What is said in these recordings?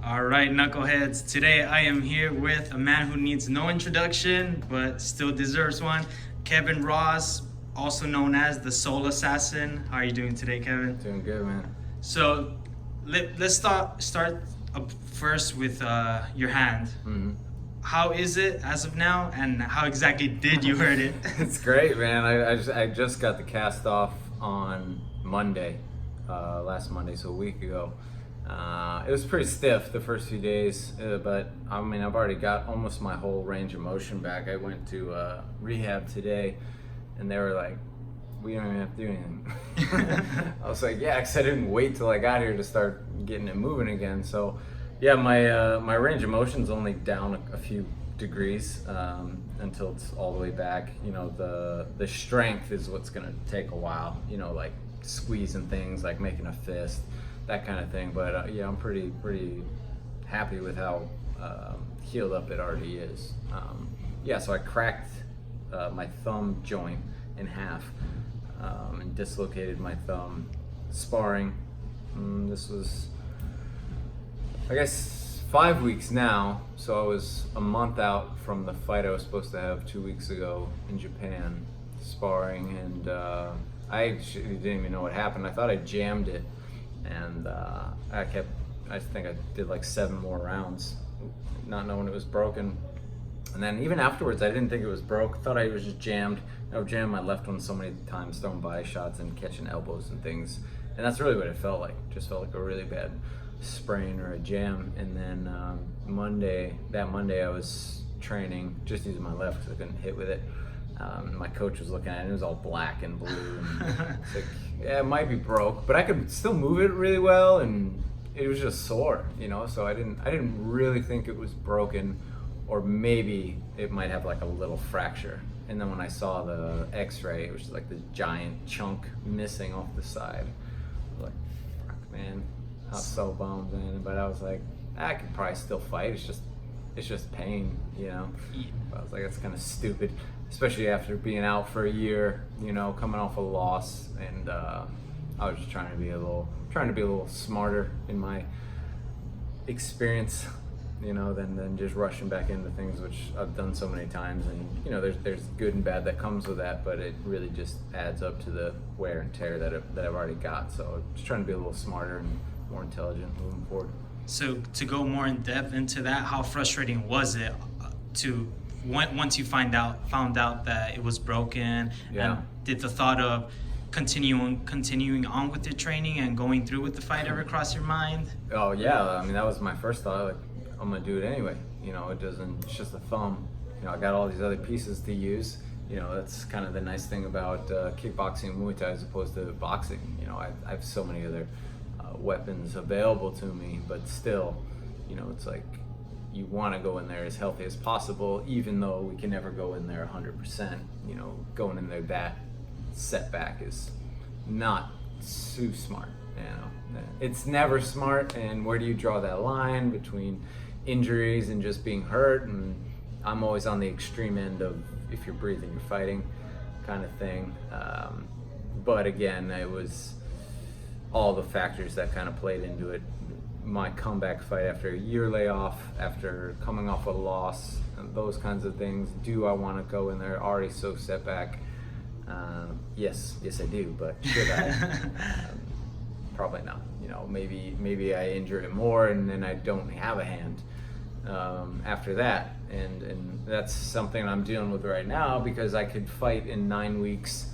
All right, knuckleheads. Today I am here with a man who needs no introduction, but still deserves one. Kevin Ross, also known as the Soul Assassin. How are you doing today, Kevin? Doing good, man. So let's start up first with your hand. Mm-hmm. How is it as of now, and how exactly did you hurt it? It's great, man. I just got the cast off on Monday, last Monday, so a week ago. It was pretty stiff the first few days, but I mean, I've already got almost my whole range of motion back. I went to rehab today, and they were like, we don't even have to do anything. I was like, yeah, because I didn't wait till I got here to start getting it moving again. So, yeah, my range of motion's only down a few degrees until it's all the way back. You know, the strength is what's gonna take a while. You know, like squeezing things, like making a fist, that kind of thing. But yeah, I'm pretty happy with how healed up it already is. Yeah, so I cracked my thumb joint in half and dislocated my thumb sparring. This was, I guess, 5 weeks now, so I was a month out from the fight I was supposed to have 2 weeks ago in Japan, sparring, and I actually didn't even know what happened. I thought I jammed it, and I think I did like 7 more rounds, not knowing it was broken. And then even afterwards, I didn't think it was broke. Thought I was just jammed. I've jammed my left one so many times, throwing body shots and catching elbows and things. And that's really what it felt like. Just felt like a really bad sprain or a jam. And then that Monday I was training, just using my left because I couldn't hit with it. My coach was looking at it, and it was all black and blue. And it's like, yeah, it might be broke, but I could still move it really well, and it was just sore, you know? So I didn't really think it was broken, or maybe it might have like a little fracture. And then when I saw the x-ray, it was like this giant chunk missing off the side. I was like, fuck, man, I was so bummed, man. But I was like, I could probably still fight. It's just pain, you know? I was like, that's kind of stupid, especially after being out for a year, you know, coming off a loss. And I was just trying to be a little smarter in my experience, you know, than just rushing back into things, which I've done so many times. And you know, there's good and bad that comes with that, but it really just adds up to the wear and tear that I've already got. So just trying to be a little smarter and more intelligent moving forward. So to go more in depth into that, how frustrating was it once you found out that it was broken? Yeah. And did the thought of continuing on with your training and going through with the fight ever cross your mind? Oh yeah, I mean, that was my first thought. Like, I'm gonna do it anyway. You know, it's just a thumb. You know, I got all these other pieces to use. You know, that's kind of the nice thing about kickboxing and Muay Thai as opposed to boxing. You know, I have so many other weapons available to me, but still, you know, it's like you want to go in there as healthy as possible, even though we can never go in there 100%. You know, going in there that setback is not too smart. You know, it's never smart. And where do you draw that line between injuries and just being hurt? And I'm always on the extreme end of if you're breathing, you're fighting kind of thing. But again, it was all the factors that kind of played into it. My comeback fight after a year layoff, after coming off a loss, and those kinds of things. Do I want to go in there already so set back? Yes I do, but should I? Probably not. You know, maybe I injure it more and then I don't have a hand after that, and that's something I'm dealing with right now, because I could fight in 9 weeks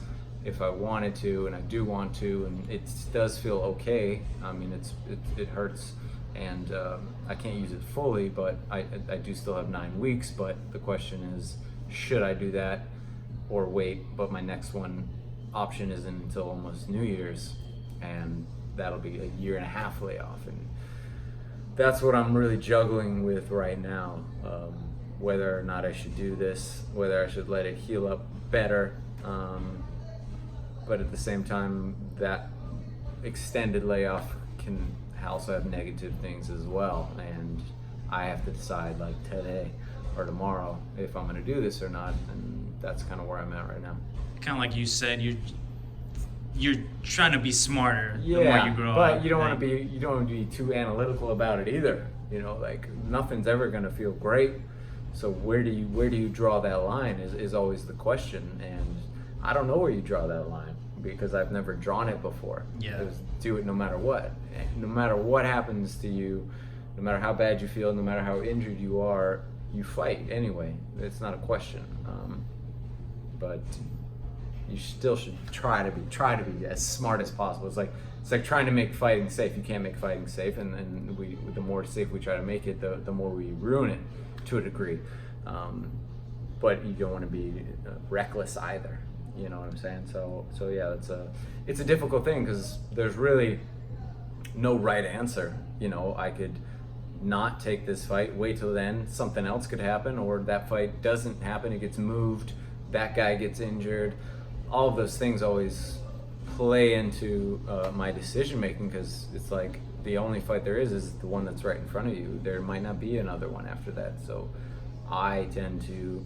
if I wanted to, and I do want to, and it does feel okay. I mean, it hurts, and I can't use it fully, but I do still have 9 weeks. But the question is, should I do that or wait? But my next option isn't until almost New Year's, and that'll be a 1.5 year layoff, and that's what I'm really juggling with right now. Whether or not I should do this, whether I should let it heal up better. But at the same time, that extended layoff can also have negative things as well, and I have to decide like today or tomorrow if I'm going to do this or not, and that's kind of where I'm at right now. Kind of like you said, you're trying to be smarter the more Yeah, you grow up. but you don't want like- to be, you don't want to be too analytical about it either. You know, like nothing's ever going to feel great. So where do you draw that line is always the question. And I don't know where you draw that line because I've never drawn it before. Yeah. Just do it no matter what. No matter what happens to you, no matter how bad you feel, no matter how injured you are, you fight anyway. It's not a question. But you still should try to be as smart as possible. It's like trying to make fighting safe. You can't make fighting safe, and the more safe we try to make it, the more we ruin it to a degree. But you don't want to be reckless either. You know what I'm saying? So yeah, it's a difficult thing because there's really no right answer. You know, I could not take this fight, wait till then, something else could happen, or that fight doesn't happen, it gets moved, that guy gets injured. All of those things always play into my decision making because it's like the only fight there is the one that's right in front of you. There might not be another one after that. So I tend to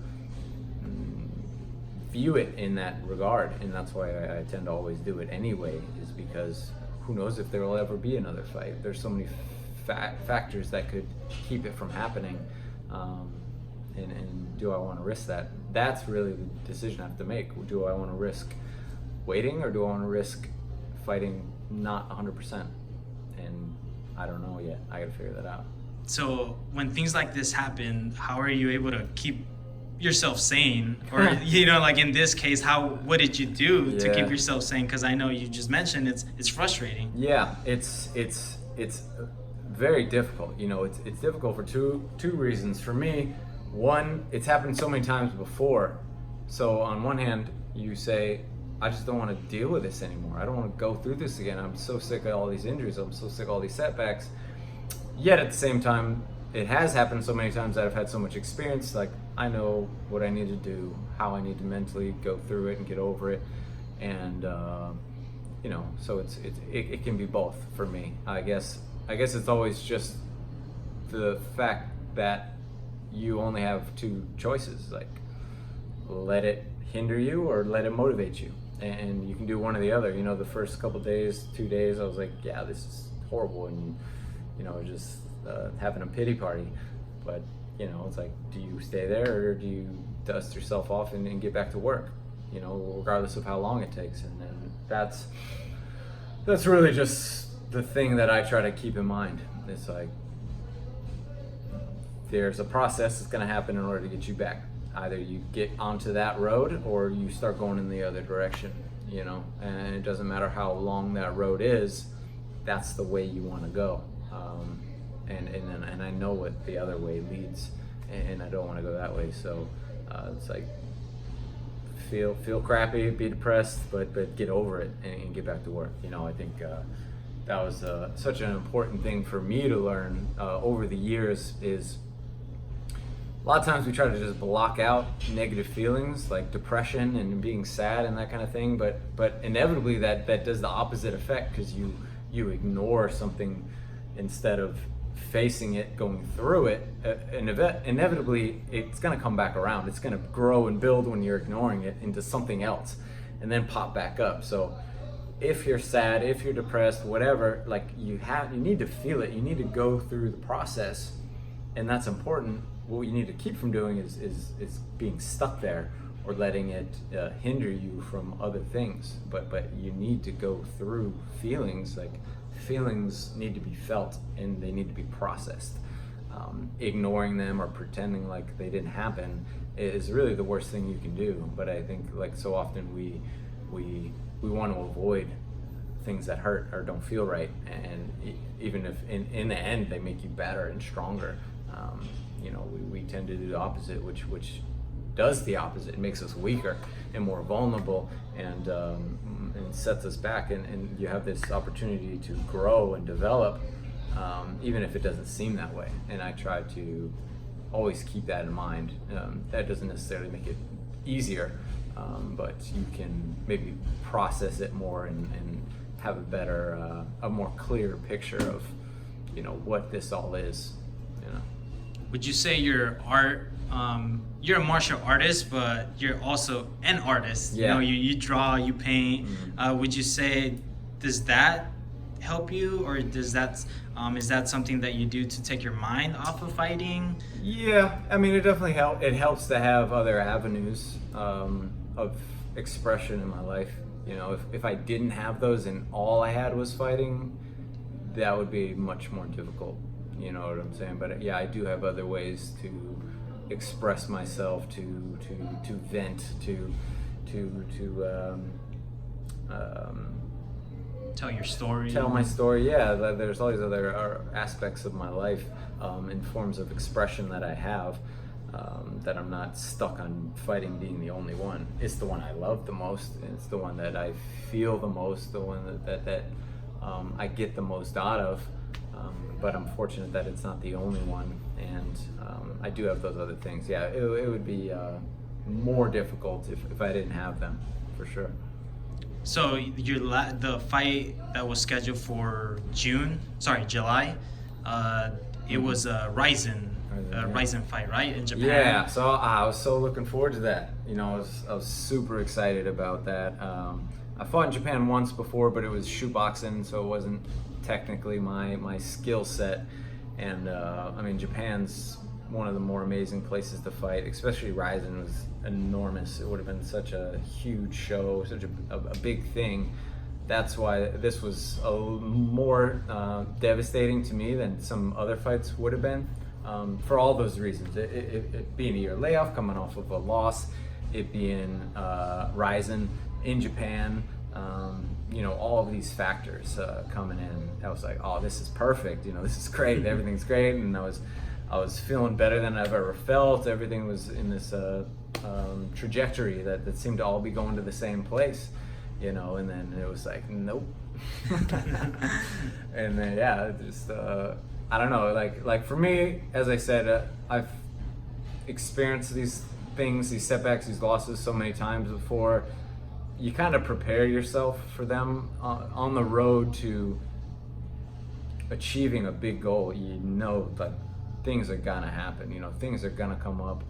view it in that regard, and that's why I tend to always do it anyway, is because who knows if there will ever be another fight. There's so many factors that could keep it from happening, and do I want to risk that? That's really the decision I have to make. Do I want to risk waiting, or do I want to risk fighting not 100%? And I don't know yet. I gotta figure that out. So when things like this happen, how are you able to keep yourself sane? Or you know, like in this case, what did you do to keep yourself sane? Because I know you just mentioned it's frustrating. Yeah, it's very difficult. You know, it's difficult for two reasons. For me, one, it's happened so many times before. So on one hand, you say, I just don't want to deal with this anymore. I don't want to go through this again. I'm so sick of all these injuries. I'm so sick of all these setbacks. Yet at the same time, it has happened so many times that I've had so much experience. Like, I know what I need to do, how I need to mentally go through it and get over it. And, you know, so it can be both for me. I guess it's always just the fact that you only have two choices. Like, let it hinder you or let it motivate you. And you can do one or the other. You know, the first couple days, 2 days, I was like, yeah, this is horrible. And, you know, just having a pity party. But, you know, it's like, do you stay there or do you dust yourself off and get back to work? You know, regardless of how long it takes. And then that's really just the thing that I try to keep in mind. It's like, there's a process that's going to happen in order to get you back. Either you get onto that road or you start going in the other direction, you know, and it doesn't matter how long that road is, that's the way you want to go. And I know what the other way leads, and I don't want to go that way. So it's like, feel crappy, be depressed, but get over it and get back to work. You know, I think that was such an important thing for me to learn over the years. Is a lot of times we try to just block out negative feelings like depression and being sad and that kind of thing, but inevitably that does the opposite effect, because you ignore something instead of facing it, going through it, and inevitably it's going to come back around. It's going to grow and build when you're ignoring it into something else and then pop back up. So if you're sad, if you're depressed, whatever, like you need to feel it. You need to go through the process, and that's important. What you need to keep from doing is being stuck there or letting it hinder you from other things. But you need to go through feelings. Like, feelings need to be felt and they need to be processed. Ignoring them or pretending like they didn't happen is really the worst thing you can do. But I think, like, so often we want to avoid things that hurt or don't feel right, and even if in the end they make you better and stronger, you know, we tend to do the opposite, which does the opposite. It makes us weaker and more vulnerable, and sets us back, and you have this opportunity to grow and develop, even if it doesn't seem that way. And I try to always keep that in mind. That doesn't necessarily make it easier, but you can maybe process it more and have a better, a more clear picture of, you know, what this all is, you know. Would you say your art you're a martial artist, but you're also an artist. Yeah. You draw, you paint. Would you say, does that help you, or does that is that something that you do to take your mind off of fighting? Yeah, I mean, it definitely helps. It helps to have other avenues of expression in my life. If I didn't have those and all I had was fighting, that would be much more difficult. You know what I'm saying? But yeah, I do have other ways to express myself, to vent, to Tell your story. Tell my story. Yeah, there's all these other aspects of my life in forms of expression that I have. That I'm not stuck on fighting being the only one. It's the one I love the most. It's the one that I feel the most. The one that I get the most out of. But I'm fortunate that it's not the only one. And I do have those other things. Yeah, it would be more difficult if I didn't have them, for sure. So the fight that was scheduled for July, it was a Rison fight, right, in Japan? Yeah, so I was so looking forward to that. I was super excited about that. I fought in Japan once before, but it was shoot boxing, so it wasn't technically my skill set. And I mean, Japan's one of the more amazing places to fight, especially Rison was enormous. It would have been such a huge show, such a big thing. That's why this was more devastating to me than some other fights would have been, for all those reasons. It being a year layoff, coming off of a loss, it being Rison in Japan, all of these factors coming in. I was like, oh, this is perfect. This is great. Everything's great, and I was feeling better than I've ever felt. Everything was in this trajectory that seemed to all be going to the same place, and then it was like, nope. And then, yeah, just, I don't know, like for me, as I said, I've experienced these things, these setbacks, these losses so many times before. You kind of prepare yourself for them on the road to achieving a big goal. That things are gonna happen. Things are gonna come up,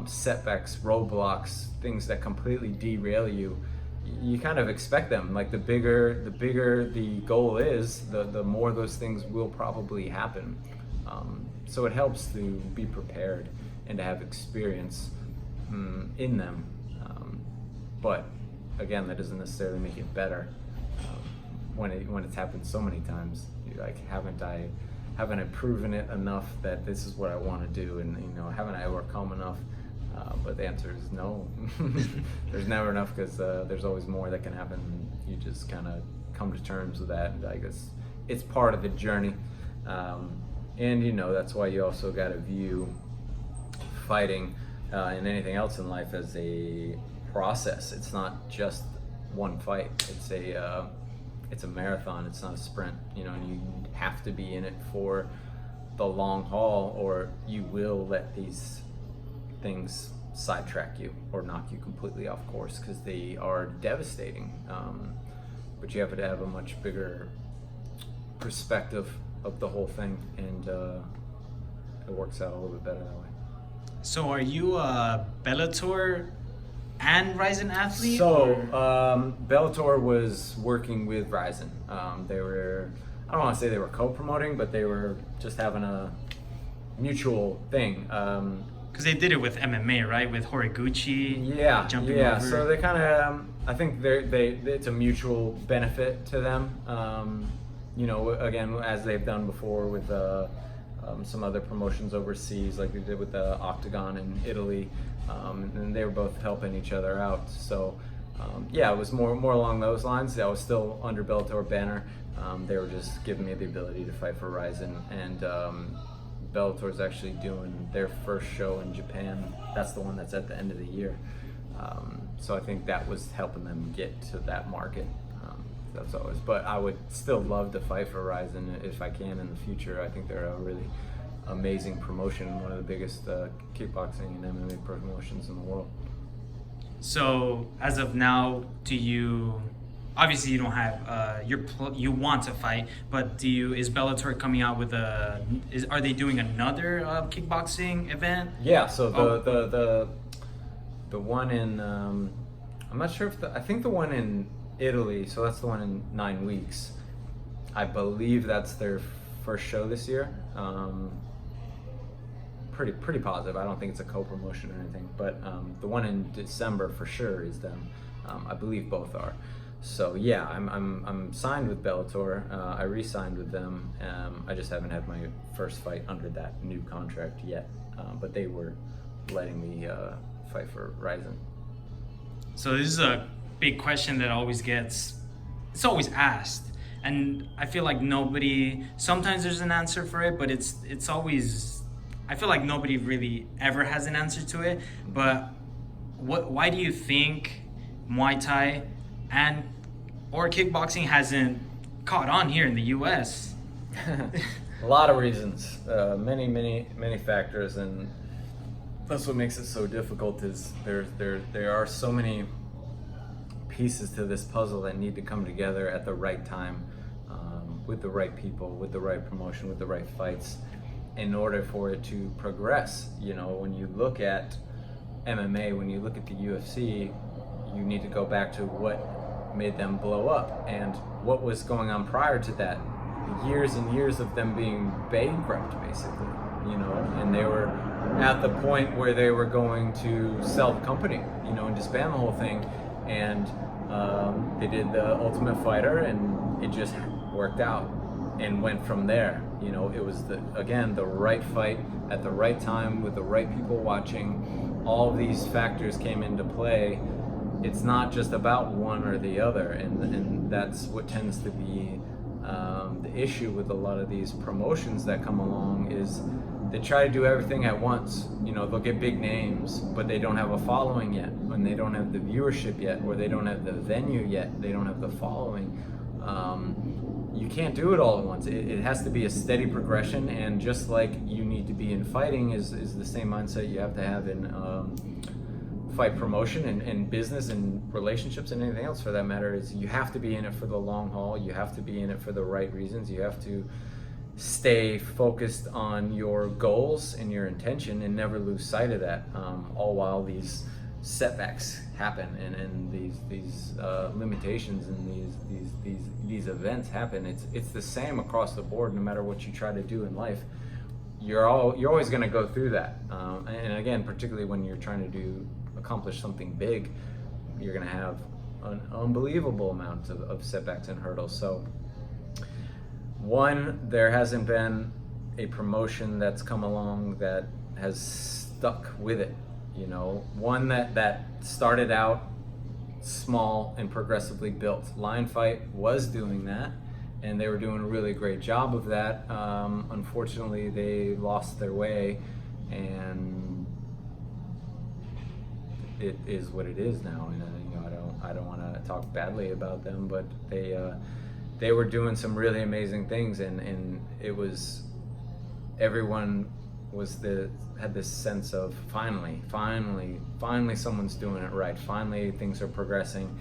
setbacks, roadblocks, things that completely derail you. You kind of expect them. Like the bigger the goal is, the more those things will probably happen. So it helps to be prepared and to have experience in them. But again, that doesn't necessarily make it better. When it's happened so many times, you're like, haven't I proven it enough that this is what I want to do, and haven't I overcome enough? But the answer is no. There's never enough, because there's always more that can happen. You just kind of come to terms with that, and I guess it's part of the journey. And that's why you also got to view fighting and anything else in life as a process. It's not just one fight. It's a marathon. It's not a sprint. And you have to be in it for the long haul, or you will let these things sidetrack you or knock you completely off course, because they are devastating. But you have to have a much bigger perspective of the whole thing, and it works out a little bit better that way. So are you a Bellator and Rison athlete? So Bellator was working with Rison. They were, I don't want to say they were co-promoting, but they were just having a mutual thing. Because they did it with MMA, right? With Horiguchi. Yeah, jumping yeah. over. So they kind of, I think it's a mutual benefit to them. Again, as they've done before with some other promotions overseas, like they did with the Octagon in Italy, and they were both helping each other out. So it was more along those lines. I was still under Bellator banner. They were just giving me the ability to fight for Rison, and Bellator's actually doing their first show in Japan. That's the one that's at the end of the year. So I think that was helping them get to that market. That's always, but I would still love to fight for Rison if I can in the future. I think they're a really amazing promotion, one of the biggest kickboxing and MMA promotions in the world. So as of now, do you obviously you don't have you want to fight, but is Bellator coming out with are they doing another kickboxing event? Yeah, so the one in I'm not sure if I think the one in Italy, so that's the one in 9 weeks. I believe that's their first show this year. Pretty positive. I don't think it's a co-promotion or anything, but the one in December for sure is them. I believe both are. So yeah, I'm signed with Bellator. I re-signed with them. I just haven't had my first fight under that new contract yet, but they were letting me fight for Rison. So this is a big question that it's always asked, and I feel like sometimes there's an answer for it, but it's always, I feel like nobody really ever has an answer to it. But why do you think Muay Thai or kickboxing hasn't caught on here in the US? A lot of reasons, many factors, and that's what makes it so difficult. Is there are so many pieces to this puzzle that need to come together at the right time, with the right people, with the right promotion, with the right fights, in order for it to progress. You know, when you look at MMA, when you look at the UFC, you need to go back to what made them blow up and what was going on prior to that. Years and years of them being bankrupt, basically, you know, and they were at the point where they were going to sell the company, you know, and disband the whole thing. And they did the Ultimate Fighter, and it just worked out and went from there. You know, it was the right fight at the right time with the right people watching. All of these factors came into play. It's not just about one or the other, and that's what tends to be the issue with a lot of these promotions that come along, is they try to do everything at once. You know, they'll get big names, but they don't have a following yet, and they don't have the viewership yet, or they don't have the venue yet, they don't have the following. You can't do it all at once. It has to be a steady progression, and just like you need to be in fighting is the same mindset you have to have in fight promotion and business and relationships and anything else for that matter. Is you have to be in it for the long haul. You have to be in it for the right reasons. You have to stay focused on your goals and your intention and never lose sight of that, all while these setbacks happen and these limitations and these events happen. It's the same across the board. No matter what you try to do in life, you're always going to go through that, and again, particularly when you're trying to accomplish something big, you're going to have an unbelievable amount of setbacks and hurdles. So one, there hasn't been a promotion that's come along that has stuck with it. You know, one that started out small and progressively built. Lion Fight was doing that, and they were doing a really great job of that. Unfortunately, they lost their way, and it is what it is now. And you know, I don't want to talk badly about them, but they were doing some really amazing things, and it was, everyone had this sense of finally someone's doing it right. Finally things are progressing.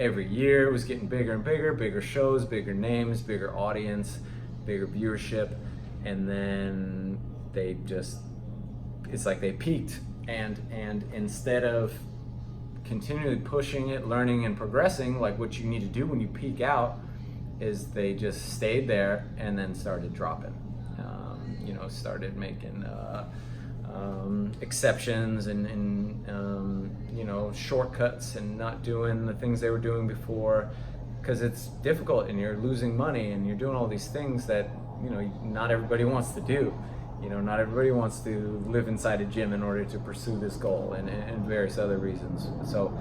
Every year it was getting bigger and bigger shows, bigger names, bigger audience, bigger viewership, and then it's like they peaked, and instead of continually pushing it, learning and progressing like what you need to do when you peak out, is they just stayed there and then started dropping. You know, started making exceptions and you know, shortcuts, and not doing the things they were doing before, because it's difficult and you're losing money and you're doing all these things that, you know, not everybody wants to do. You know, not everybody wants to live inside a gym in order to pursue this goal, and various other reasons. So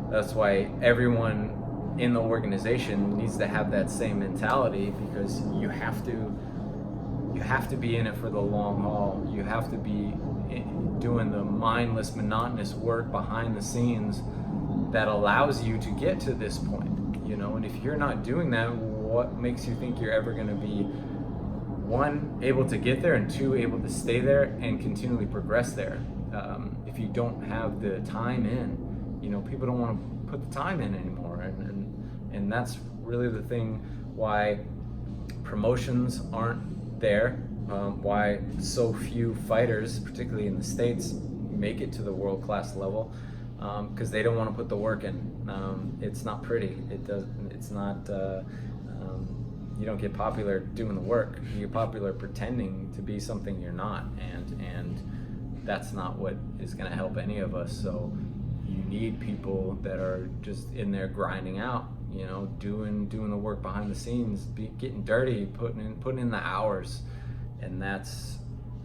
that's why everyone in the organization needs to have that same mentality, because you have to be in it for the long haul. You have to be doing the mindless, monotonous work behind the scenes that allows you to get to this point, you know. And if you're not doing that, what makes you think you're ever going to be, one, able to get there, and two, able to stay there and continually progress there? If you don't have the time in, you know, people don't want to put the time in anymore, and And that's really the thing why promotions aren't there, why so few fighters, particularly in the States, make it to the world-class level, because they don't want to put the work in. It's not pretty. It's not. You don't get popular doing the work. You get popular pretending to be something you're not, and that's not what is going to help any of us. So you need people that are just in there grinding out, you know, doing the work behind the scenes, getting dirty, putting in the hours. And that's,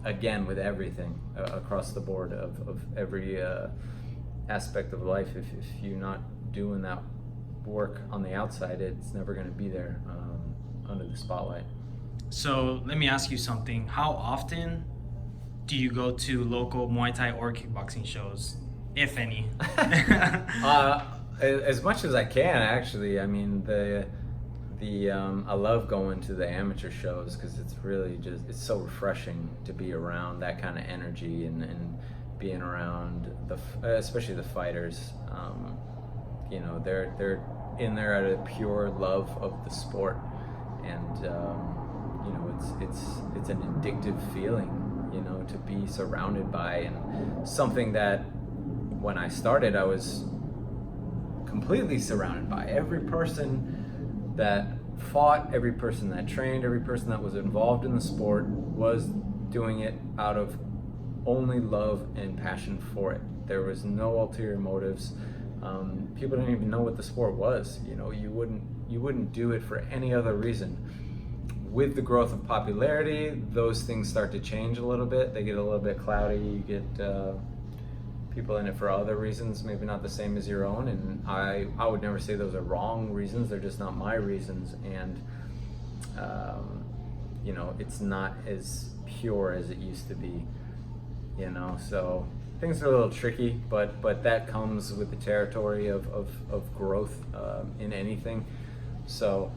again, with everything across the board of every aspect of life. If you're not doing that work on the outside, it's never going to be there under the spotlight. So let me ask you something. How often do you go to local Muay Thai or kickboxing shows, if any? As much as I can, actually. I mean, I love going to the amateur shows because it's really it's so refreshing to be around that kind of energy and being around especially the fighters. You know, they're in there out of pure love of the sport, and you know, it's an addictive feeling, you know, to be surrounded by, and something that when I started I was completely surrounded by. Every person that fought, every person that trained, every person that was involved in the sport was doing it out of only love and passion for it. There was no ulterior motives. People didn't even know what the sport was. You know, you wouldn't do it for any other reason. With the growth of popularity, those things start to change a little bit. They get a little bit cloudy. You get people in it for other reasons, maybe not the same as your own. And I would never say those are wrong reasons. They're just not my reasons. And you know, it's not as pure as it used to be. You know, so things are a little tricky, but that comes with the territory of growth in anything. So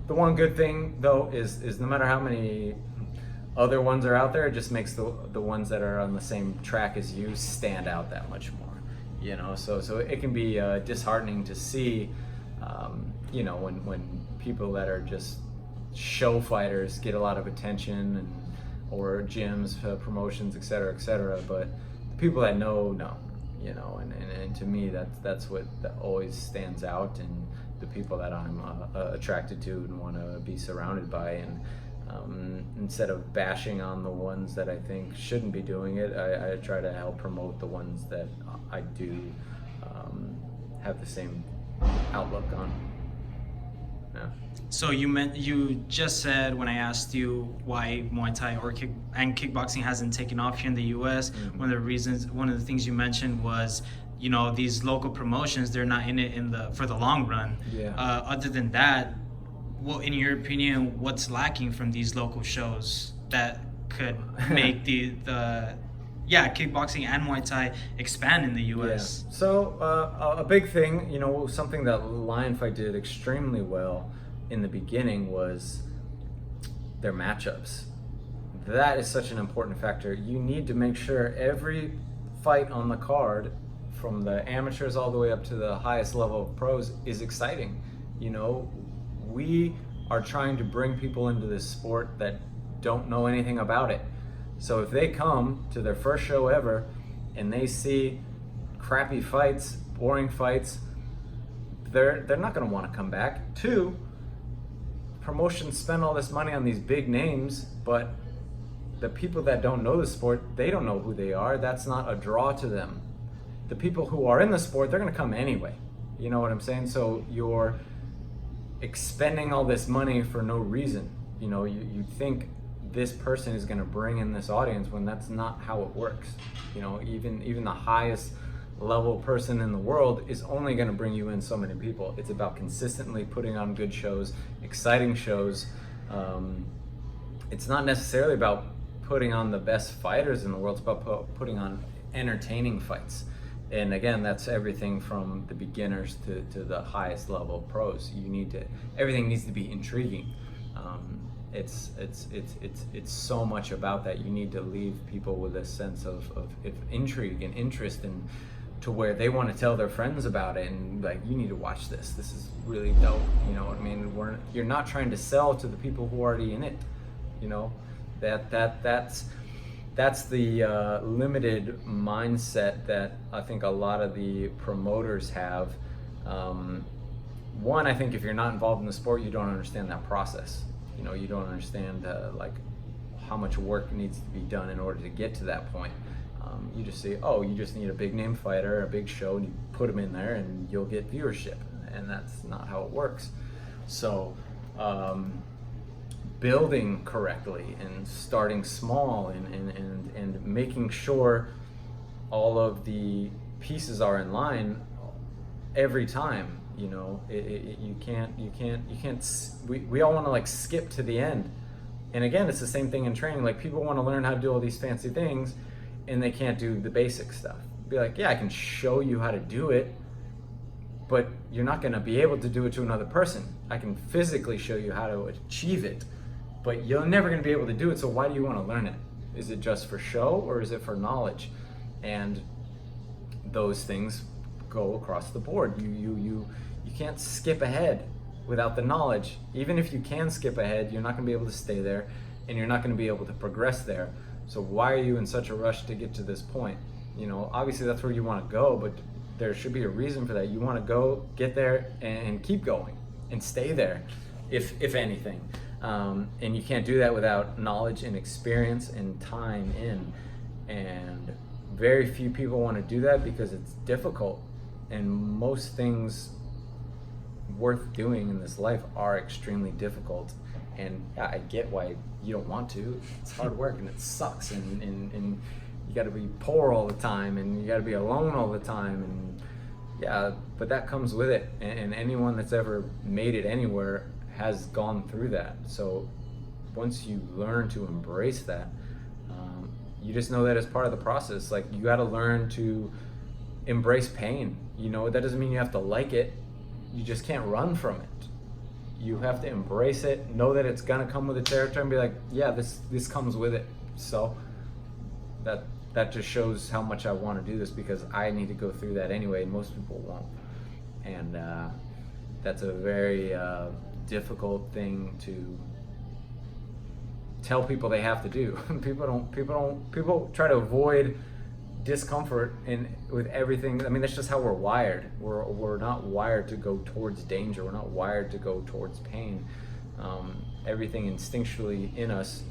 the one good thing though is no matter how many other ones are out there, it just makes the ones that are on the same track as you stand out that much more. You know, so it can be disheartening to see, you know, when people that are just show fighters get a lot of attention, or gyms, promotions, etc., but the people that know, you know, and to me that's what always stands out, and the people that I'm attracted to and want to be surrounded by. And instead of bashing on the ones that I think shouldn't be doing it, I try to help promote the ones that I do have the same outlook on. Yeah. So you just said, when I asked you why Muay Thai or kickboxing hasn't taken off here in the U.S., mm-hmm. one of the things you mentioned was, you know, these local promotions, they're not in it for the long run. Yeah. Other than that, well, in your opinion, what's lacking from these local shows that could make the kickboxing and Muay Thai expand in the U.S.? Yeah. So a big thing, you know, something that Lion Fight did extremely well in the beginning was their matchups. That is such an important factor. You need to make sure every fight on the card, from the amateurs all the way up to the highest level of pros, is exciting. You know, we are trying to bring people into this sport that don't know anything about it. So if they come to their first show ever and they see crappy fights, boring fights, they're not going to want to come back. Two, promotions spend all this money on these big names, but the people that don't know the sport, they don't know who they are. That's not a draw to them. The people who are in the sport, they're going to come anyway. You know what I'm saying? So you're expending all this money for no reason. You know, you think this person is going to bring in this audience when that's not how it works. You know, even the highest level person in the world is only going to bring you in so many people. It's about consistently putting on good shows, exciting shows. It's not necessarily about putting on the best fighters in the world. It's about putting on entertaining fights. And again, that's everything from the beginners to the highest level pros. Everything needs to be intriguing. It's so much about that. You need to leave people with a sense of intrigue and interest, and to where they want to tell their friends about it and like, you need to watch this. This is really dope. You know what I mean? You're not trying to sell to the people who are already in it. You know, that's the limited mindset that I think a lot of the promoters have. One, I think if you're not involved in the sport, you don't understand that process. You know, you don't understand like how much work needs to be done in order to get to that point. You just say, oh, you just need a big name fighter, a big show, and you put them in there and you'll get viewership. And that's not how it works. So building correctly and starting small and making sure all of the pieces are in line every time. You know, you can't. We all want to like skip to the end. And again, it's the same thing in training. Like, people want to learn how to do all these fancy things, and they can't do the basic stuff. Be like, yeah, I can show you how to do it, but you're not going to be able to do it to another person. I can physically show you how to achieve it, but you're never going to be able to do it. So why do you want to learn it? Is it just for show, or is it for knowledge? And those things go across the board. You can't skip ahead without the knowledge. Even if you can skip ahead, you're not going to be able to stay there, and you're not going to be able to progress there. So why are you in such a rush to get to this point? You know, obviously that's where you want to go, but there should be a reason for that. You want to go, get there, and keep going, and stay there, if anything. And you can't do that without knowledge and experience and time in. And very few people want to do that because it's difficult. And most things worth doing in this life are extremely difficult. And yeah, I get why you don't want to. It's hard work and it sucks, and you got to be poor all the time, and you got to be alone all the time, and yeah, but that comes with it. And anyone that's ever made it anywhere has gone through that. So once you learn to embrace that, you just know that as part of the process. Like, you got to learn to embrace pain. You know, that doesn't mean you have to like it. You just can't run from it. You have to embrace it, know that it's gonna come with the territory, and be like, yeah, this comes with it. So that just shows how much I want to do this, because I need to go through that anyway. Most people won't, and that's a very difficult thing to tell people they have to do. People try to avoid discomfort with everything. I mean, that's just how we're wired. We're not wired to go towards danger. We're not wired to go towards pain. Everything instinctually in us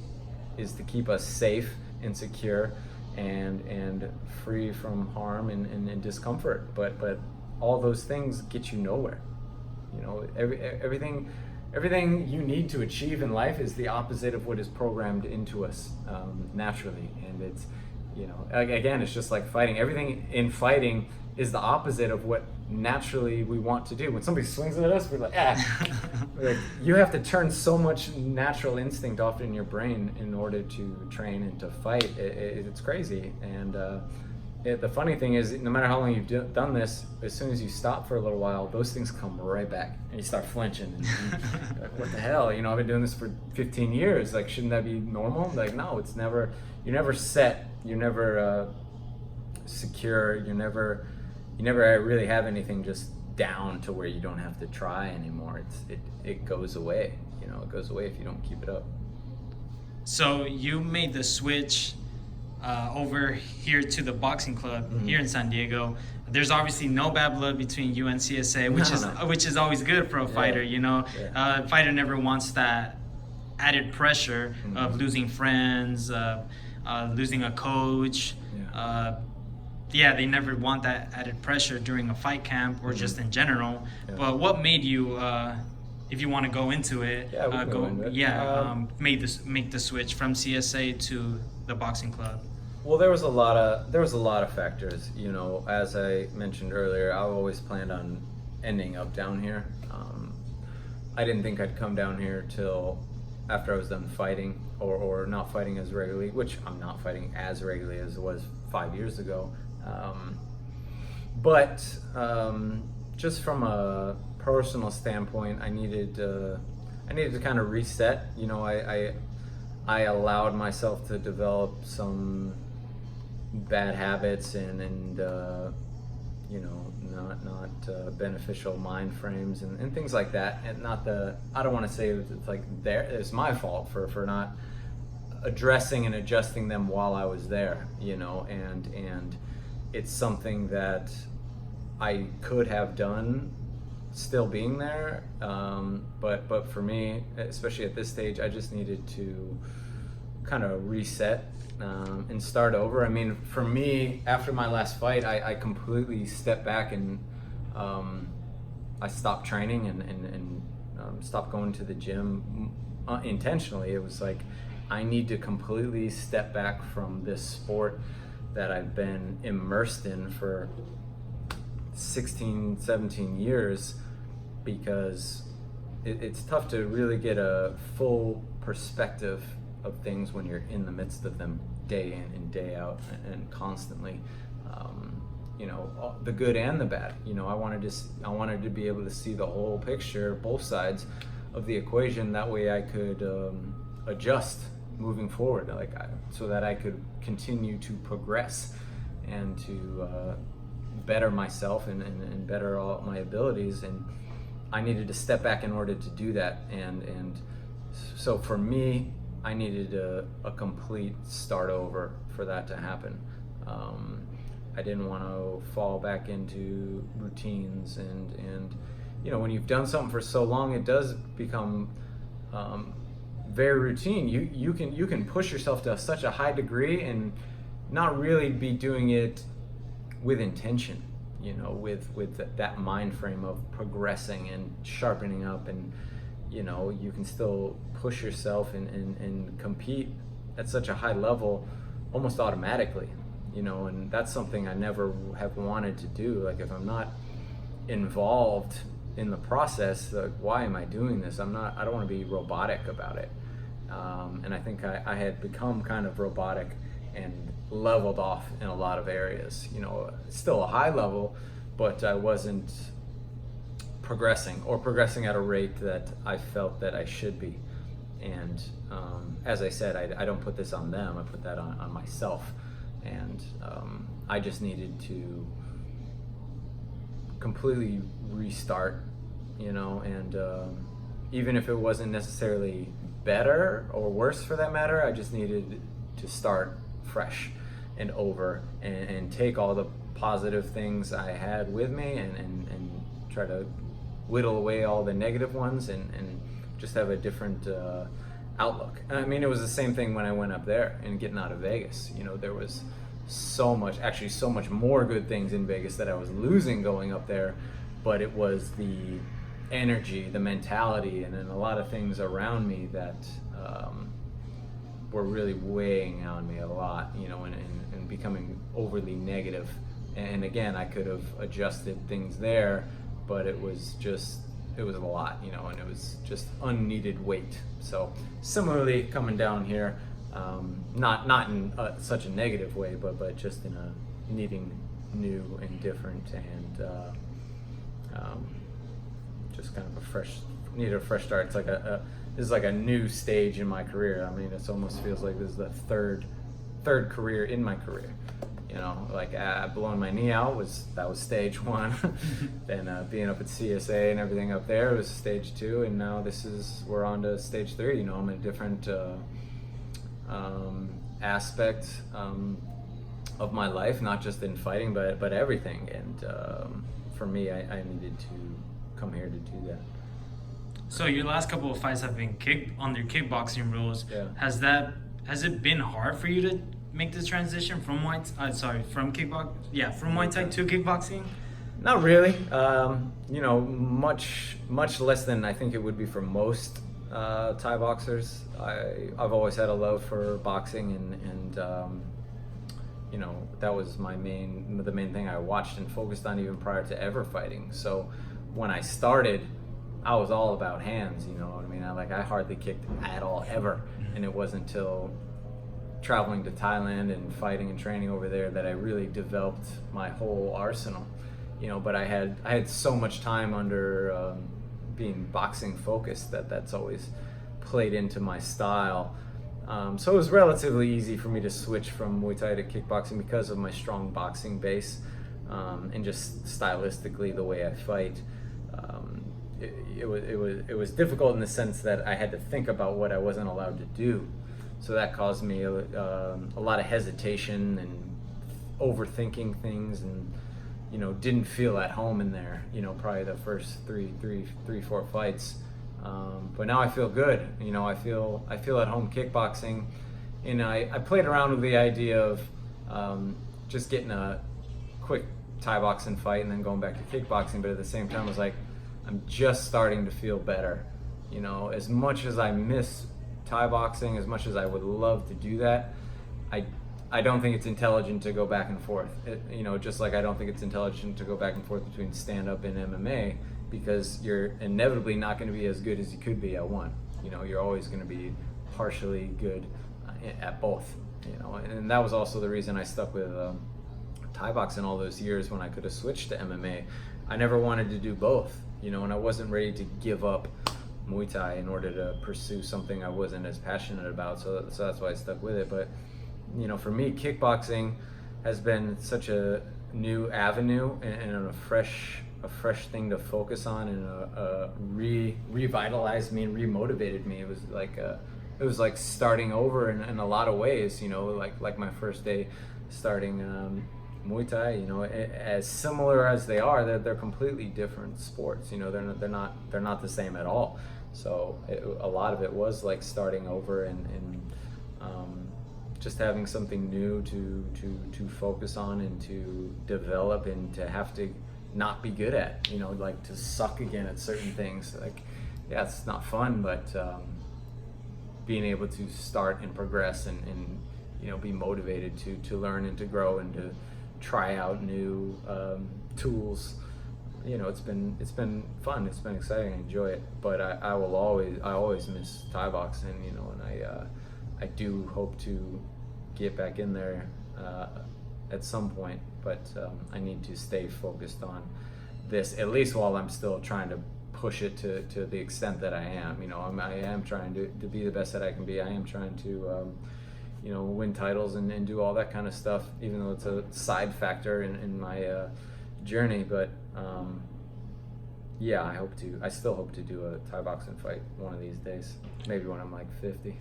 is to keep us safe and secure and free from harm and discomfort. But all those things get you nowhere. You know, everything you need to achieve in life is the opposite of what is programmed into us naturally. And it's, you know, again, it's just like fighting. Everything in fighting is the opposite of what naturally we want to do. When somebody swings at us, we're like, like, you have to turn so much natural instinct off in your brain in order to train and to fight. It's crazy. And the funny thing is, no matter how long you've done this, as soon as you stop for a little while, those things come right back, and you start flinching. And like, what the hell? You know, I've been doing this for 15 years. Like, shouldn't that be normal? Like, no, it's never. You're never set. You're never secure. You never really have anything just down to where you don't have to try anymore. It goes away. You know, it goes away if you don't keep it up. So you made the switch over here to the boxing club here in San Diego. There's obviously no bad blood between you and CSA, which is always good for a fighter. You know, a fighter never wants that added pressure of losing friends, losing a coach. They never want that added pressure during a fight camp or just in general. But what made you, if you want to go into it, make the switch from CSA to the boxing club? Well, there was a lot of factors. You know, as I mentioned earlier, I always planned on ending up down here. I didn't think I'd come down here till after I was done fighting, or not fighting as regularly, which I'm not fighting as regularly as it was 5 years ago. But just from a personal standpoint, I needed to kind of reset. You know, I allowed myself to develop some bad habits and not beneficial mind frames and things like that. And I don't want to say it's like it's my fault for not addressing and adjusting them while I was there, and it's something that I could have done still being there, but for me, especially at this stage, I just needed to kind of reset and start over. I mean, for me, after my last fight, I completely stepped back and I stopped training and stopped going to the gym intentionally. It was like, I need to completely step back from this sport that I've been immersed in for 16, 17 years, because it's tough to really get a full perspective of things when you're in the midst of them day in and day out and constantly. The good and the bad. I wanted to be able to see the whole picture, both sides of the equation. That way I could adjust moving forward, so that I could continue to progress and to better myself and better all my abilities. And I needed to step back in order to do that. And so for me, I needed a complete start over for that to happen. I didn't want to fall back into routines, and when you've done something for so long, it does become very routine. You can push yourself to such a high degree and not really be doing it with intention, with that mind frame of progressing and sharpening up, and you can still push yourself and compete at such a high level almost automatically, and that's something I never have wanted to do. Like, if I'm not involved in the process, like, why am I doing this? I don't want to be robotic about it. And I think I had become kind of robotic and leveled off in a lot of areas, still a high level, but I wasn't progressing at a rate that I felt that I should be. And as I said, I don't put this on them, I put that on myself. And I just needed to completely restart, and even if it wasn't necessarily better or worse for that matter, I just needed to start fresh and over and take all the positive things I had with me and try to whittle away all the negative ones and just have a different outlook. I mean, it was the same thing when I went up there and getting out of Vegas. There was so much more good things in Vegas that I was losing going up there, but it was the energy, the mentality, and then a lot of things around me that were really weighing on me a lot, and becoming overly negative. And again, I could have adjusted things there, but it was a lot, and it was just unneeded weight. So similarly, coming down here, not in such a negative way, but just in a needing new and different, and just kind of needed a fresh start. It's like this is like a new stage in my career. I mean, it almost feels like this is the third career in my career. Like blowing my knee out was stage one. Then being up at CSA and everything up there was stage two, and now we're on to stage three. I'm in a different aspect of my life, not just in fighting, but everything. And for me, I needed to come here to do that. So your last couple of fights have been on their kickboxing rules. Yeah. Has it been hard for you to make this transition from Muay Thai to kickboxing? Not really. Much less than I think it would be for most Thai boxers. I've always had a love for boxing, and that was the main thing I watched and focused on even prior to ever fighting. So when I started, I was all about hands. You know what I mean? I hardly kicked at all ever, and it wasn't until traveling to Thailand and fighting and training over there that I really developed my whole arsenal. But I had so much time under being boxing focused that's always played into my style. So it was relatively easy for me to switch from Muay Thai to kickboxing because of my strong boxing base. and just stylistically the way I fight. It was difficult in the sense that I had to think about what I wasn't allowed to do. So that caused me a lot of hesitation and overthinking things, and didn't feel at home in there. Probably the first three, 4 fights. But now I feel good. I feel at home kickboxing, and I played around with the idea of just getting a quick Thai boxing fight and then going back to kickboxing. But at the same time, I was like, I'm just starting to feel better. As much as I miss Thai boxing, as much as I would love to do that, I don't think it's intelligent to go back and forth. Just like I don't think it's intelligent to go back and forth between stand-up and MMA, because you're inevitably not going to be as good as you could be at one. You're always going to be partially good at both. And that was also the reason I stuck with Thai boxing all those years when I could have switched to MMA. I never wanted to do both, and I wasn't ready to give up Muay Thai in order to pursue something I wasn't as passionate about. So that's why I stuck with it. But for me, kickboxing has been such a new avenue and a fresh thing to focus on, and revitalized me and remotivated me. It was like starting over in a lot of ways. Like my first day starting Muay Thai. As similar as they are, they're completely different sports. They're not the same at all. So a lot of it was like starting over and just having something new to focus on and to develop and to have to not be good at, like to suck again at certain things. Like, yeah, it's not fun, but being able to start and progress and be motivated to learn and to grow and to try out new tools. It's been fun. It's been exciting. I enjoy it. But I always miss Thai boxing. And I do hope to get back in there at some point. But I need to stay focused on this, at least while I'm still trying to push it to the extent that I am. I am trying to be the best that I can be. I am trying to win titles and do all that kind of stuff, even though it's a side factor in my journey. But yeah, I still hope to do a Thai boxing fight one of these days. Maybe when I'm like 50.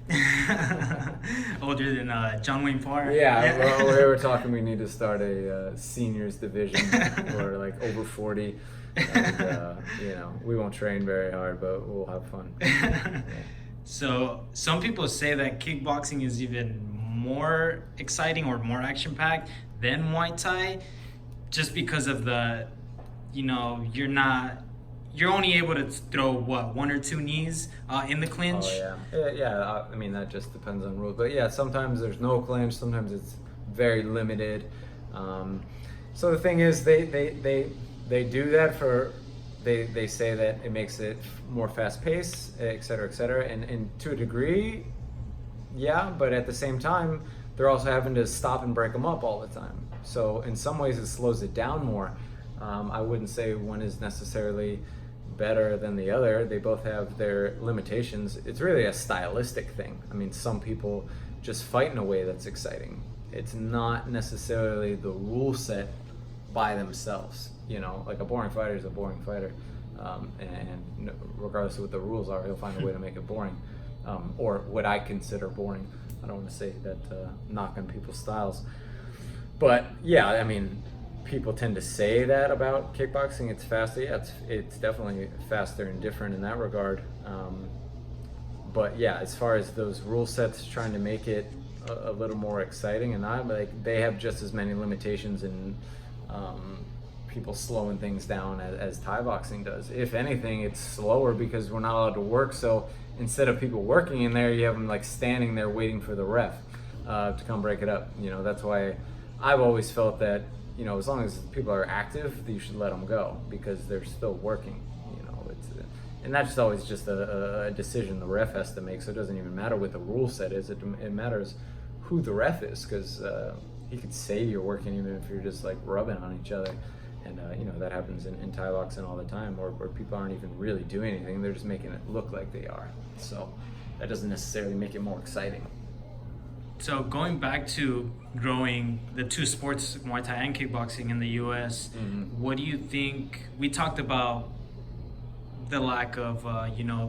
Older than John Wayne Parr. Yeah, well, we were talking we need to start a seniors division or like over 40. And, we won't train very hard, but we'll have fun. Yeah. So some people say that kickboxing is even more exciting or more action-packed than Muay Thai, just because of the, you're only able to throw one or two knees in the clinch. Oh yeah. I mean, that just depends on rules, but yeah, sometimes there's no clinch, sometimes it's very limited. So the thing is, they do that for. They say that it makes it more fast-paced, et cetera, and to a degree, yeah, but at the same time, they're also having to stop and break them up all the time. So in some ways, it slows it down more. I wouldn't say one is necessarily better than the other. They both have their limitations. It's really a stylistic thing. I mean, some people just fight in a way that's exciting. It's not necessarily the rule set by themselves. Like a boring fighter is a boring fighter, and regardless of what the rules are, he'll find a way to make it boring, or what I consider boring. I don't want to say that knock on people's styles, but yeah, I mean, people tend to say that about kickboxing. It's faster. Yeah, it's definitely faster and different in that regard. But yeah, as far as those rule sets trying to make it a little more exciting, and they have just as many limitations and people slowing things down as Thai boxing does. If anything, it's slower because we're not allowed to work. So instead of people working in there, you have them like standing there waiting for the ref to come break it up. That's why I've always felt that as long as people are active, you should let them go because they're still working. And that's always just a decision the ref has to make. So it doesn't even matter what the rule set is. It matters who the ref is, because he could say you're working even if you're just like rubbing on each other. And that happens in Thai boxing all the time, where people aren't even really doing anything. They're just making it look like they are. So that doesn't necessarily make it more exciting. So going back to growing the two sports, Muay Thai and kickboxing in the U.S., what do you think? We talked about the lack of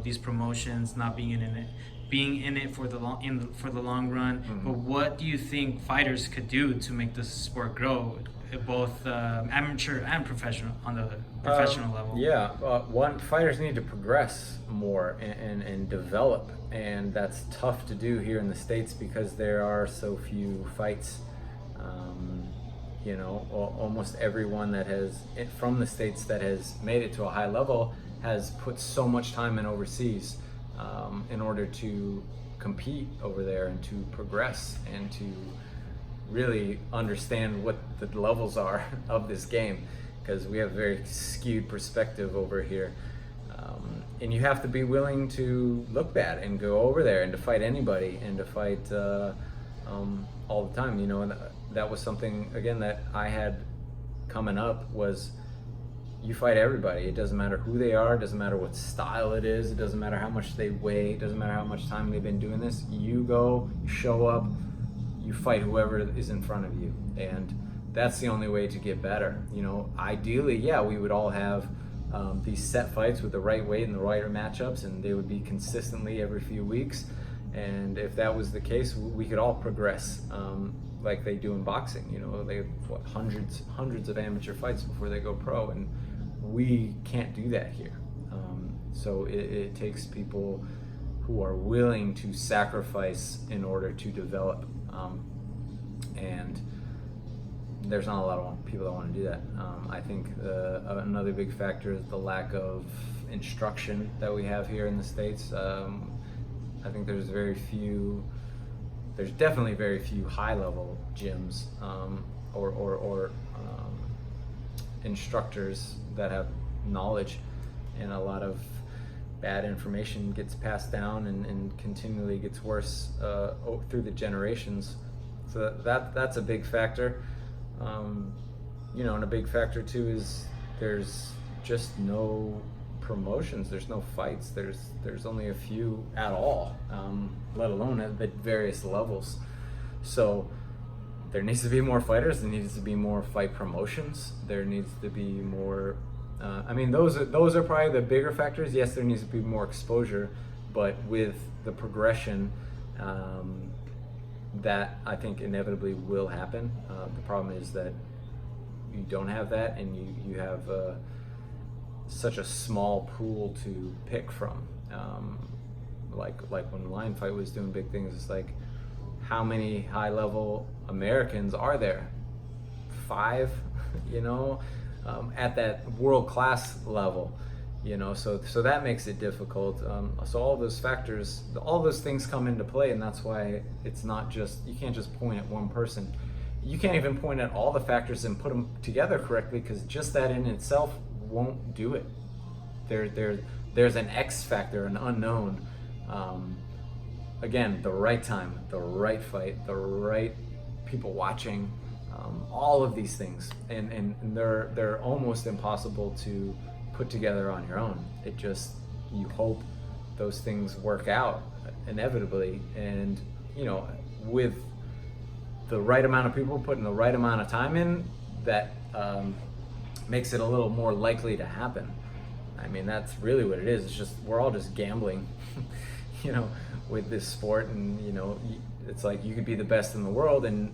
these promotions not being in it for the long run. But what do you think fighters could do to make the sport grow, both amateur and professional on the professional level? Yeah, one, fighters need to progress more and develop, and that's tough to do here in the States because there are so few fights. Almost everyone that has from the States that has made it to a high level has put so much time in overseas in order to compete over there and to progress and to really understand what the levels are of this game, because we have a very skewed perspective over here. And you have to be willing to look bad and go over there and to fight anybody and to fight all the time, and that was something, again, that I had coming up was you fight everybody. It doesn't matter who they are, it doesn't matter what style it is, it doesn't matter how much they weigh, it doesn't matter how much time they've been doing this. You go, you show up, you fight whoever is in front of you, and that's the only way to get better. Ideally, yeah, we would all have these set fights with the right weight and the right matchups, and they would be consistently every few weeks. And if that was the case, we could all progress like they do in boxing. They have hundreds of amateur fights before they go pro, and we can't do that here. So it takes people who are willing to sacrifice in order to develop. And there's not a lot of people that want to do that. I think another big factor is the lack of instruction that we have here in the States. I think there's definitely very few high-level gyms or instructors that have knowledge, and a lot of bad information gets passed down and continually gets worse through the generations. So that's a big factor. And a big factor too is there's just no promotions, there's no fights, there's only a few at all, let alone at the various levels. So there needs to be more fighters, there needs to be more fight promotions, there needs to be more those are probably the bigger factors. Yes, there needs to be more exposure, but with the progression, that I think inevitably will happen. The problem is that you don't have that, and you have such a small pool to pick from. Like when Lion Fight was doing big things, it's like, how many high-level Americans are there? 5, at that world-class level. So that makes it difficult. So all those factors, all those things come into play, and that's why it's not just, you can't just point at one person. You can't even point at all the factors and put them together correctly, because just that in itself won't do it. There's an X factor, an unknown. Again, the right time, the right fight, the right people watching, all of these things, and they're almost impossible to put together on your own. It just, you hope those things work out inevitably, and with the right amount of people putting the right amount of time in, that makes it a little more likely to happen. That's really what it is. It's just, we're all just gambling with this sport, and it's like you could be the best in the world and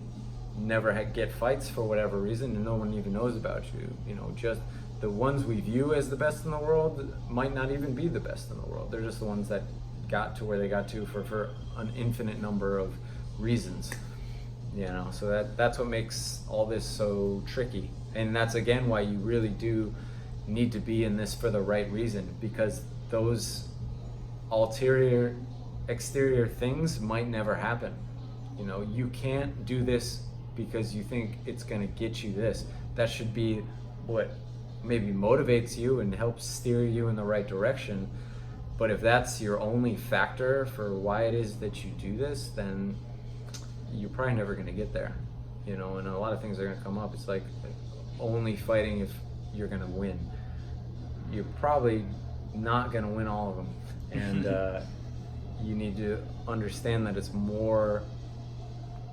never get fights for whatever reason, and no one even knows about you. Just the ones we view as the best in the world might not even be the best in the world. They're just the ones that got to where they got to for an infinite number of reasons. So that's what makes all this so tricky, and that's again why you really do need to be in this for the right reason, because those exterior things might never happen. You can't do this because you think it's going to get you this. That should be what maybe motivates you and helps steer you in the right direction. But if that's your only factor for why it is that you do this, then you're probably never going to get there. And a lot of things are going to come up. It's like only fighting if you're going to win. You're probably not going to win all of them. And you need to understand that it's more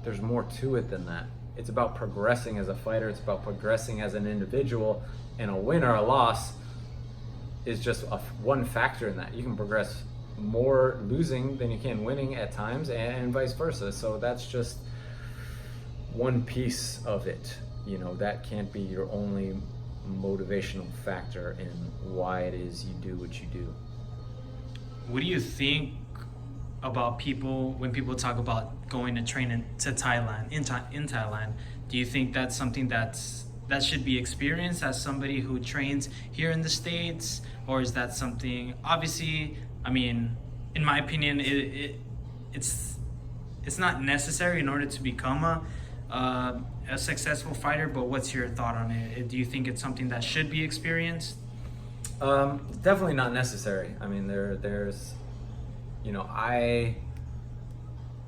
there's more to it than that. It's about progressing as a fighter. It's about progressing as an individual, and a win or a loss is just one factor in that. You can progress more losing than you can winning at times, and vice versa. So that's just one piece of it. You know, that can't be your only motivational factor in why it is you do what you do. What do you think about people when people talk about going to train to Thailand, in Thailand? Do you think that's something that should be experienced as somebody who trains here in the States, or is that something, obviously, I mean, in my opinion, it's not necessary in order to become a successful fighter, but what's your thought on it? Do you think it's something that should be experienced? Definitely not necessary. I mean, there's, you know,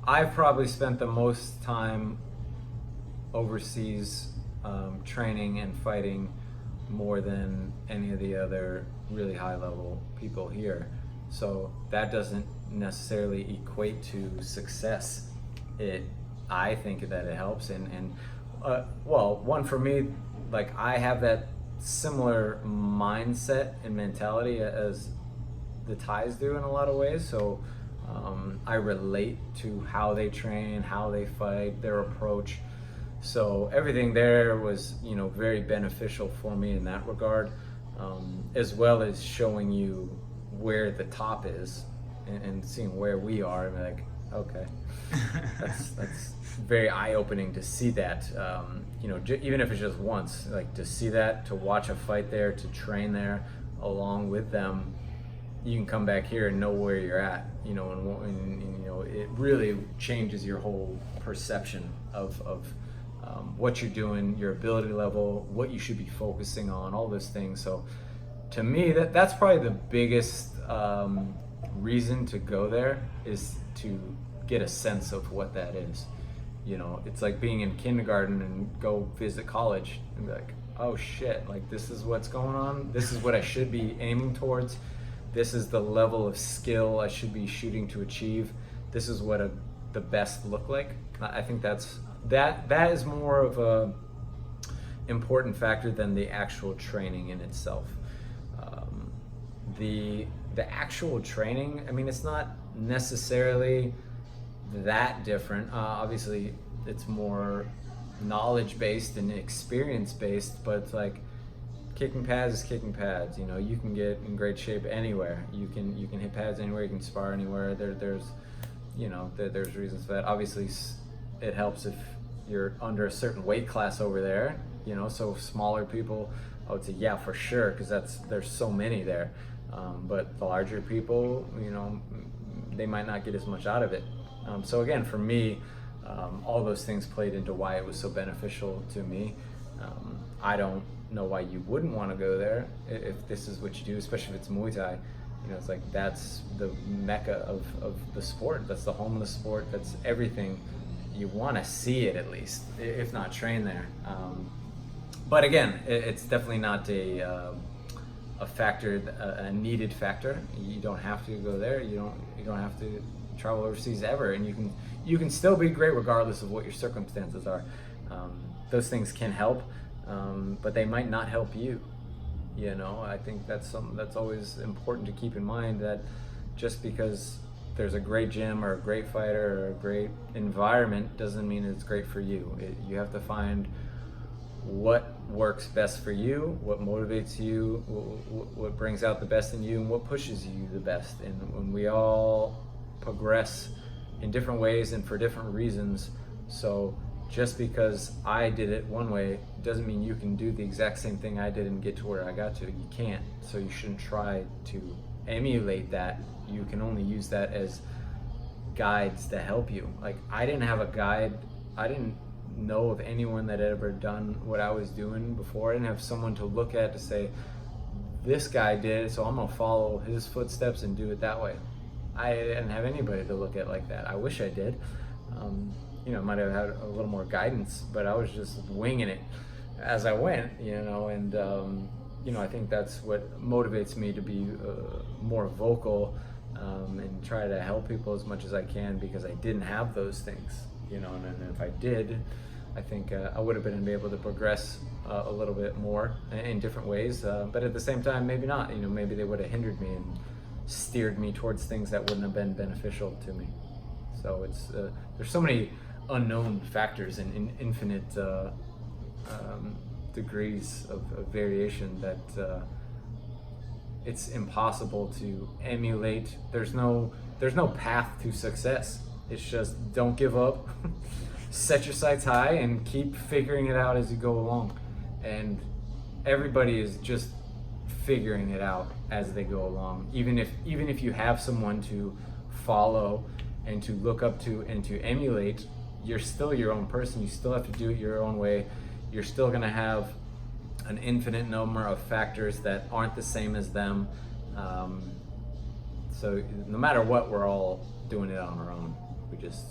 I've probably spent the most time overseas training and fighting more than any of the other really high level people here. So that doesn't necessarily equate to success. I think that it helps, and well, one, for me, like, I have that similar mindset and mentality as the Thais do in a lot of ways. So I relate to how they train, how they fight, their approach. So everything there was, you know, very beneficial for me in that regard, as well as showing you where the top is and seeing where we are, and like, okay, that's very eye-opening to see that. You know, even if it's just once, like, to see that, to watch a fight there, to train there along with them, you can come back here and know where you're at, you know, and you know, it really changes your whole perception of what you're doing, your ability level, what you should be focusing on, all those things. So to me, that's probably the biggest reason to go there, is to get a sense of what that is. You know, it's like being in kindergarten and go visit college and be like, oh shit, like, this is what's going on, this is what I should be aiming towards, this is the level of skill I should be shooting to achieve, this is what the best look like. I think that is more of a important factor than the actual training in itself. The actual training, I mean, it's not necessarily that different. Obviously, it's more knowledge based and experience based, but it's like, kicking pads is kicking pads. You know, you can get in great shape anywhere. You can hit pads anywhere. You can spar anywhere. There's you know, there's reasons for that. Obviously, it helps if you're under a certain weight class over there. You know, so smaller people, I would say, yeah, for sure, because there's so many there. But the larger people, you know, they might not get as much out of it. So again, for me, all those things played into why it was so beneficial to me. I don't know why you wouldn't want to go there if this is what you do, especially if it's Muay Thai. You know, it's like, that's the mecca of the sport. That's the home of the sport. That's everything. You want to see it, at least, if not train there. But again, it's definitely not a factor, a needed factor. You don't have to go there. You don't have to travel overseas ever, and you can still be great regardless of what your circumstances are. Those things can help, but they might not help you. You know, I think that's something that's always important to keep in mind, that just because there's a great gym or a great fighter or a great environment doesn't mean it's great for you. You have to find what works best for you, what motivates you, what brings out the best in you, and what pushes you the best. And when we all progress in different ways and for different reasons, so just because I did it one way doesn't mean you can do the exact same thing I did and get to where I got to. You can't. So you shouldn't try to emulate that. You can only use that as guides to help you. Like, I didn't have a guide. I didn't know of anyone that had ever done what I was doing before. I didn't have someone to look at to say, this guy did it, so I'm gonna follow his footsteps and do it that way. I didn't have anybody to look at like that. I wish I did. You know, I might have had a little more guidance, but I was just winging it as I went, you know, and you know, I think that's what motivates me to be more vocal and try to help people as much as I can, because I didn't have those things. you know, and if I did, I think I would have been able to progress a little bit more in different ways, but at the same time, maybe not. You know, maybe they would have hindered me and steered me towards things that wouldn't have been beneficial to me. So it's there's so many unknown factors and infinite degrees of variation that it's impossible to emulate. There's no path to success. It's just don't give up, set your sights high, and keep figuring it out as you go along. And everybody is just figuring it out as they go along. Even if you have someone to follow and to look up to and to emulate, you're still your own person. You still have to do it your own way. You're still gonna have an infinite number of factors that aren't the same as them. So no matter what, we're all doing it on our own.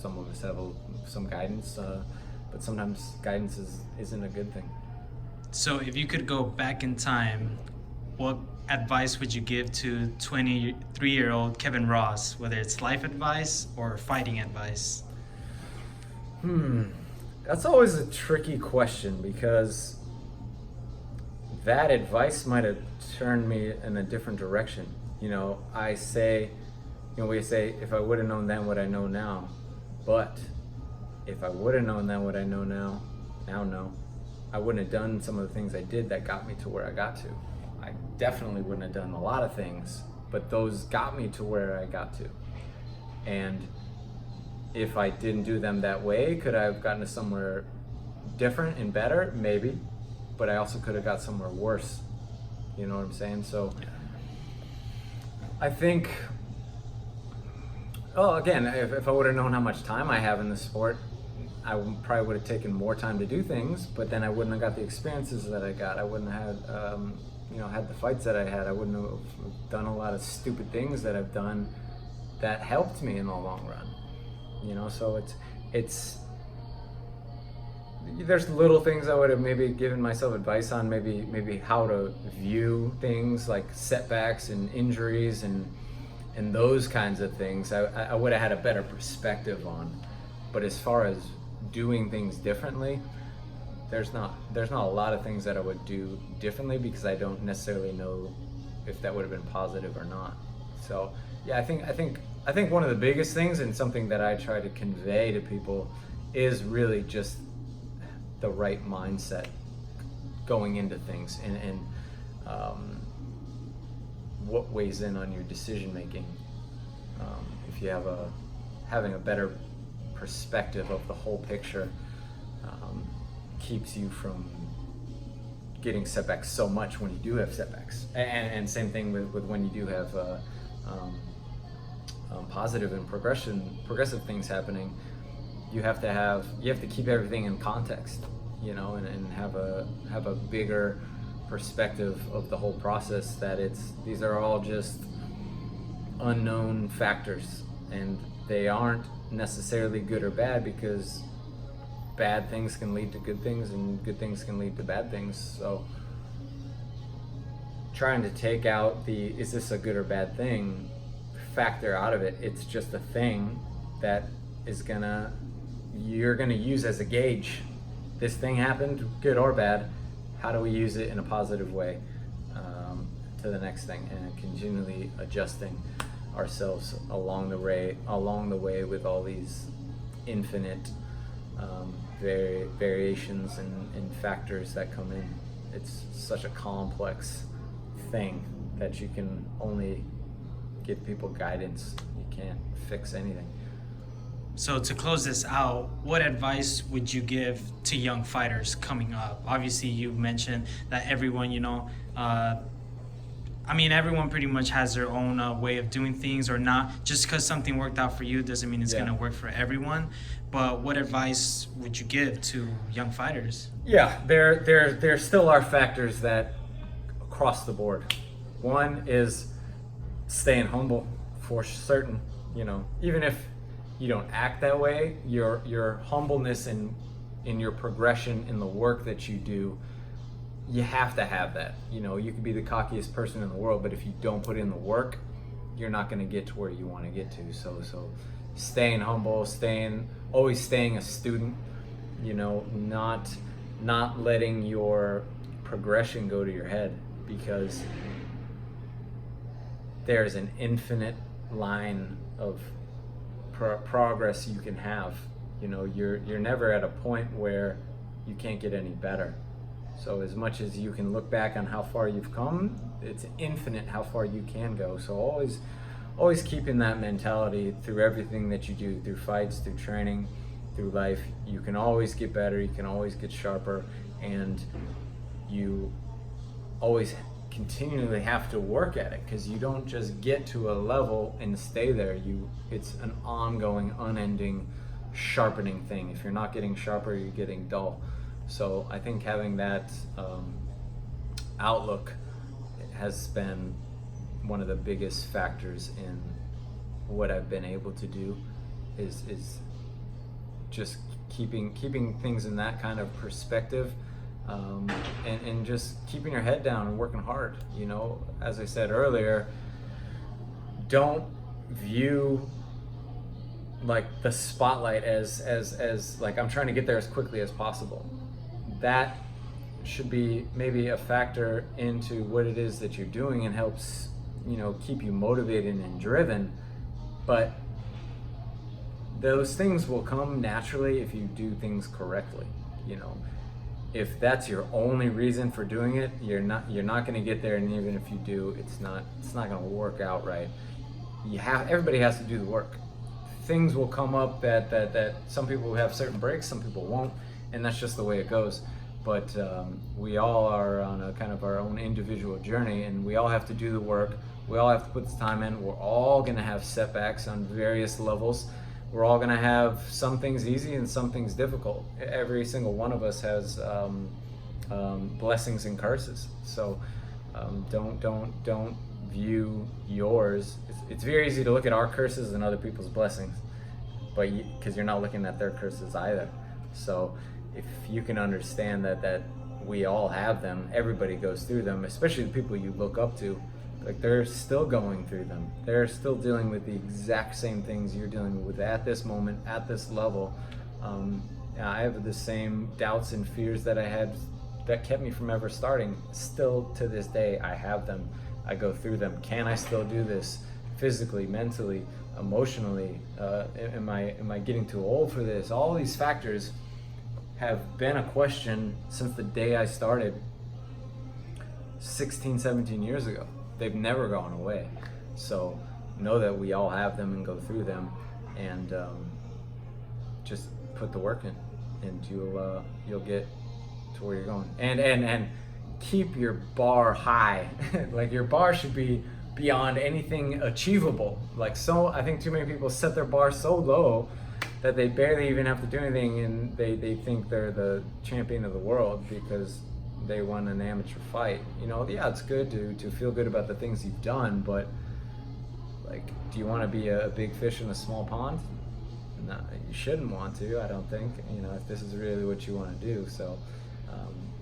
Some of us have some guidance, but sometimes guidance isn't a good thing. So if you could go back in time, what advice would you give to 23-year-old Kevin Ross, whether it's life advice or fighting advice? That's always a tricky question, because that advice might have turned me in a different direction. You know, we say, if I would have known then what I know now. But if I would have known then what I know now, I wouldn't have done some of the things I did that got me to where I got to. I definitely wouldn't have done a lot of things, but those got me to where I got to. And if I didn't do them that way, could I have gotten to somewhere different and better? Maybe, but I also could have got somewhere worse. You know what I'm saying? So I think, again, if I would have known how much time I have in the sport, I probably would have taken more time to do things, but then I wouldn't have got the experiences that I got. I wouldn't have had, had the fights that I had. I wouldn't have done a lot of stupid things that I've done that helped me in the long run. You know, so it's there's little things I would have maybe given myself advice on, maybe how to view things like setbacks and injuries and those kinds of things. I would have had a better perspective on. But as far as doing things differently, there's not a lot of things that I would do differently, because I don't necessarily know if that would have been positive or not. So yeah, I think one of the biggest things, and something that I try to convey to people, is really just the right mindset going into things, and what weighs in on your decision making. If you have having a better perspective of the whole picture, keeps you from getting setbacks so much when you do have setbacks, and same thing with when you do have positive and progressive things happening. You have to keep everything in context, you know, and have a bigger perspective of the whole process, that these are all just unknown factors, and they aren't necessarily good or bad, because bad things can lead to good things and good things can lead to bad things. So trying to take out the is this a good or bad thing factor out of it, it's just a thing that you're gonna use as a gauge. This thing happened, good or bad, how do we use it in a positive way to the next thing, and continually adjusting ourselves along the way with all these infinite variations and factors that come in. It's such a complex thing that you can only give people guidance. You can't fix anything. So to close this out, what advice would you give to young fighters coming up? Obviously, you mentioned that everyone, everyone pretty much has their own way of doing things, or not. Just because something worked out for you doesn't mean it's going to work for everyone. But what advice would you give to young fighters? Yeah, there still are factors that across the board. One is staying humble, for certain. You know, even if you don't act that way, your humbleness in your progression in the work that you do, you have to have that. You know, you could be the cockiest person in the world, but if you don't put in the work, you're not going to get to where you want to get to. So staying humble, always staying a student, you know, not letting your progression go to your head, because there's an infinite line of progress you can have. You know, you're never at a point where you can't get any better. So as much as you can look back on how far you've come, it's infinite how far you can go. So always keeping that mentality through everything that you do, through fights, through training, through life. You can always get better, you can always get sharper, and you always continually have to work at it, because you don't just get to a level and stay there. It's an ongoing, unending sharpening thing. If you're not getting sharper, you're getting dull. So I think having that outlook has been one of the biggest factors in what I've been able to do, is just keeping things in that kind of perspective, and just keeping your head down and working hard. You know, as I said earlier, don't view like the spotlight as like I'm trying to get there as quickly as possible. That should be maybe a factor into what it is that you're doing, and helps, you know, keep you motivated and driven. But those things will come naturally if you do things correctly. You know, if that's your only reason for doing it, you're not going to get there, and even if you do, it's not going to work out right. Everybody has to do the work. Things will come up that some people will have certain breaks, some people won't, and that's just the way it goes. But we all are on a kind of our own individual journey, and we all have to do the work. We all have to put the time in. We're all going to have setbacks on various levels. We're all going to have some things easy and some things difficult. Every single one of us has blessings and curses. So don't view yours. It's very easy to look at our curses and other people's blessings, but because you're not looking at their curses either. So if you can understand that we all have them, everybody goes through them, especially the people you look up to. Like, they're still going through them. They're still dealing with the exact same things you're dealing with at this moment, at this level. I have the same doubts and fears that I had that kept me from ever starting. Still to this day, I have them. I go through them. Can I still do this physically, mentally, emotionally? Am I getting too old for this? All these factors have been a question since the day I started 16, 17 years ago. They've never gone away. So know that we all have them and go through them, and just put the work in, and you'll get to where you're going. And keep your bar high. Like, your bar should be beyond anything achievable. Like, so I think too many people set their bar so low that they barely even have to do anything, and they think they're the champion of the world because they won an amateur fight. You know, yeah, it's good to feel good about the things you've done, but like, do you want to be a big fish in a small pond? No, you shouldn't want to, I don't think, you know, if this is really what you want to do. So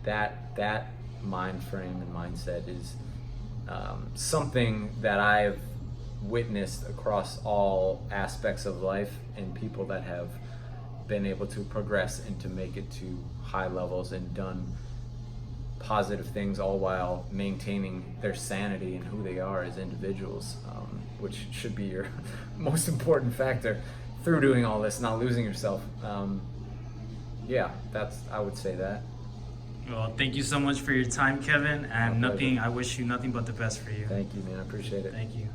that mind frame and mindset is something that I've witnessed across all aspects of life, and people that have been able to progress and to make it to high levels and done positive things, all while maintaining their sanity and who they are as individuals, which should be your most important factor through doing all this, not losing yourself. Yeah, I would say that. Well, thank you so much for your time, Kevin, and I wish you nothing but the best for you. Thank you, man. I appreciate it. Thank you.